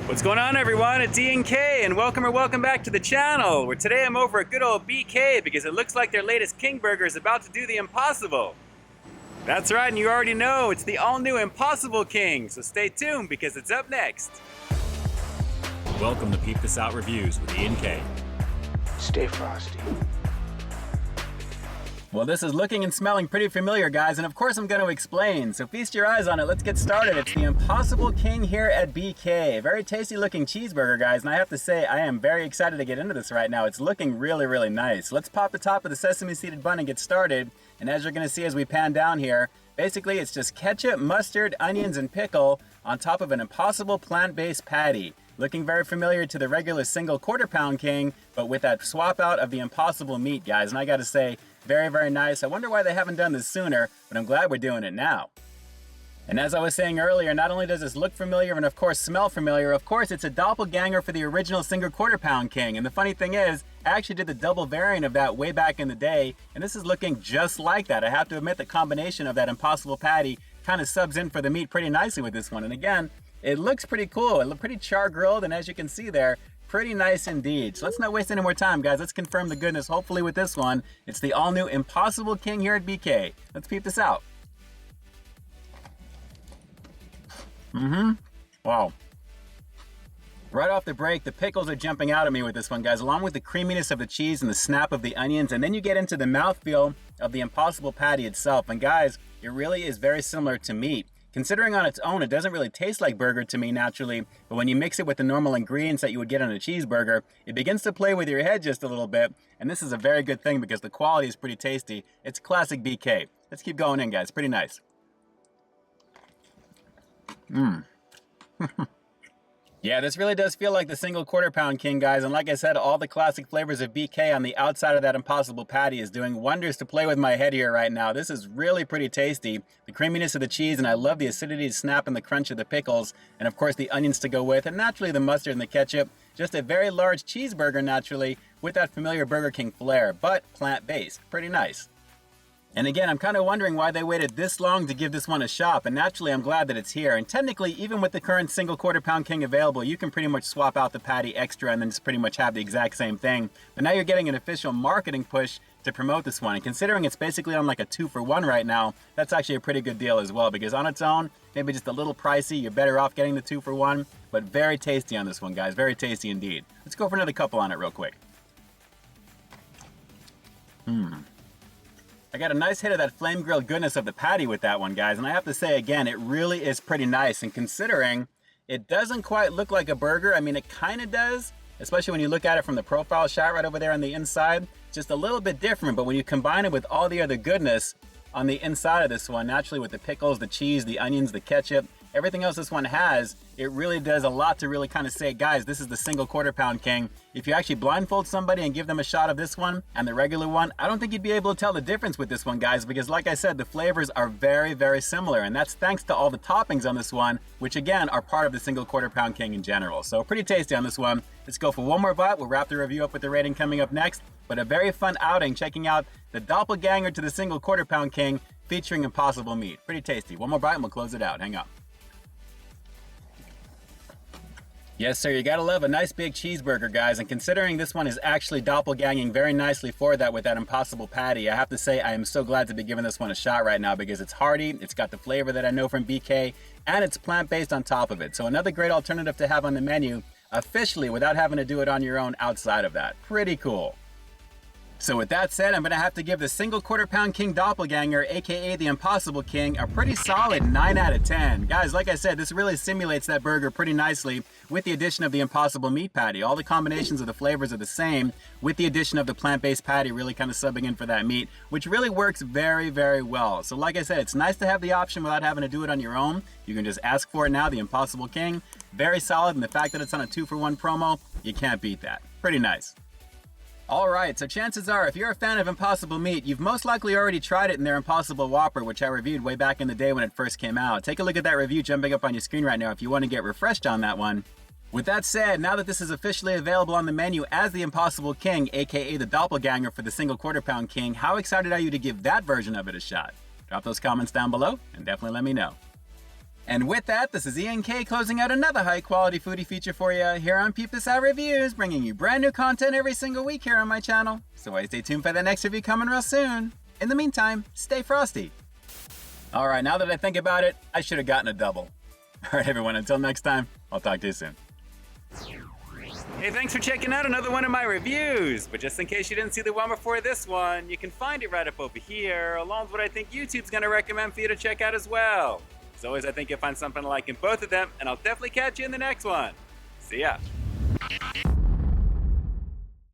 What's going on, everyone? It's Ian K, and welcome back to the channel, where today I'm over at good old BK because it looks like their latest King Burger is about to do the impossible. That's right, and you already know, it's the all-new Impossible King, so stay tuned because it's up next. Welcome to Peep This Out Reviews with Ian K. Stay frosty. Well, this is looking and smelling pretty familiar, guys, and of course I'm going to explain, so feast your eyes on it. Let's get started. It's the Impossible King here at BK. Very tasty looking cheeseburger, guys, and I have to say I am very excited to get into this right now. It's looking really nice. Let's pop the top of the sesame seeded bun and get started, and as you're going to see as we pan down here, basically it's just ketchup, mustard, onions, and pickle on top of an Impossible plant-based patty. Looking very familiar to the regular single quarter-pound King, but with that swap out of the Impossible meat, guys, and I gotta say, very nice. I wonder why they haven't done this sooner, but I'm glad we're doing it now. And as I was saying earlier, not only does this look familiar and of course smell familiar, of course it's a doppelganger for the original single quarter-pound King. And the funny thing is, I actually did the double variant of that way back in the day, and this is looking just like that. I have to admit the combination of that Impossible patty kind of subs in for the meat pretty nicely with this one. And again, it looks pretty cool. It looks pretty char grilled, and as you can see there, pretty nice indeed. So let's not waste any more time, guys. Let's confirm the goodness, hopefully with this one. It's the all-new Impossible King here at BK. Let's peep this out. Wow. Right off the break, the pickles are jumping out at me with this one, guys, along with the creaminess of the cheese and the snap of the onions, and then you get into the mouthfeel of the Impossible patty itself. And guys, it really is very similar to meat. Considering on its own, it doesn't really taste like burger to me naturally, but when you mix it with the normal ingredients that you would get on a cheeseburger, it begins to play with your head just a little bit, and this is a very good thing because the quality is pretty tasty. It's classic BK. Let's keep going in, guys. Pretty nice. Yeah, this really does feel like the single quarter-pound King, guys, and like I said, all the classic flavors of BK on the outside of that Impossible patty is doing wonders to play with my head here right now. This is really pretty tasty. The creaminess of the cheese, and I love the acidity, snap, and the crunch of the pickles, and of course the onions to go with, and naturally the mustard and the ketchup. Just a very large cheeseburger, naturally, with that familiar Burger King flair, but plant-based. Pretty nice. And again, I'm kind of wondering why they waited this long to give this one a shot, but naturally I'm glad that it's here. And technically, even with the current single quarter-pound King available, you can pretty much swap out the patty extra and then just pretty much have the exact same thing. But now you're getting an official marketing push to promote this one. And considering it's basically on like a 2-for-1 right now, that's actually a pretty good deal as well, because on its own, maybe just a little pricey, you're better off getting the 2-for-1, but very tasty on this one, guys. Very tasty indeed. Let's go for another couple on it real quick. I got a nice hit of that flame grilled goodness of the patty with that one, guys, and I have to say again, it really is pretty nice. And considering it doesn't quite look like a burger, I mean it kind of does, especially when you look at it from the profile shot right over there on the inside. Just a little bit different, but when you combine it with all the other goodness on the inside of this one, naturally with the pickles, the cheese, the onions, the ketchup, everything else this one has, it really does a lot to really kind of say, guys, this is the single quarter-pound King. If you actually blindfold somebody and give them a shot of this one and the regular one, I don't think you'd be able to tell the difference with this one, guys, because like I said, the flavors are very similar, and that's thanks to all the toppings on this one, which again are part of the single quarter-pound King in general. So pretty tasty on this one. Let's go for one more bite. We'll wrap the review up with the rating coming up next, but a very fun outing checking out the doppelganger to the single quarter-pound King featuring Impossible meat. Pretty tasty. One more bite and we'll close it out. Hang on. Yes, sir, you gotta love a nice big cheeseburger, guys, and considering this one is actually doppelganging very nicely for that with that Impossible patty, I have to say I am so glad to be giving this one a shot right now because it's hearty, it's got the flavor that I know from BK, and it's plant-based on top of it. So another great alternative to have on the menu, officially, without having to do it on your own outside of that. Pretty cool. So with that said, I'm going to have to give the single quarter-pound King doppelganger, aka the Impossible King, a pretty solid 9 out of 10. Guys, like I said, this really simulates that burger pretty nicely with the addition of the Impossible meat patty. All the combinations of the flavors are the same, with the addition of the plant-based patty really kind of subbing in for that meat, which really works very well. So like I said, it's nice to have the option without having to do it on your own. You can just ask for it now, the Impossible King. Very solid, and the fact that it's on a 2-for-1 promo, you can't beat that. Pretty nice. Alright, so chances are if you're a fan of Impossible meat, you've most likely already tried it in their Impossible Whopper, which I reviewed way back in the day when it first came out. Take a look at that review jumping up on your screen right now if you want to get refreshed on that one. With that said, now that this is officially available on the menu as the Impossible King, aka the doppelganger for the single quarter-pound King, how excited are you to give that version of it a shot? Drop those comments down below and definitely let me know. And with that, this is Ian K closing out another high quality foodie feature for you here on Peep This Out Reviews, bringing you brand new content every single week here on my channel. So stay tuned for the next review coming real soon. In the meantime, stay frosty. Alright, now that I think about it, I should have gotten a double. Alright everyone, until next time, I'll talk to you soon. Hey, thanks for checking out another one of my reviews. But just in case you didn't see the one before this one, you can find it right up over here, along with what I think YouTube's gonna recommend for you to check out as well. As always, I think you'll find something to like in both of them, and I'll definitely catch you in the next one. See ya.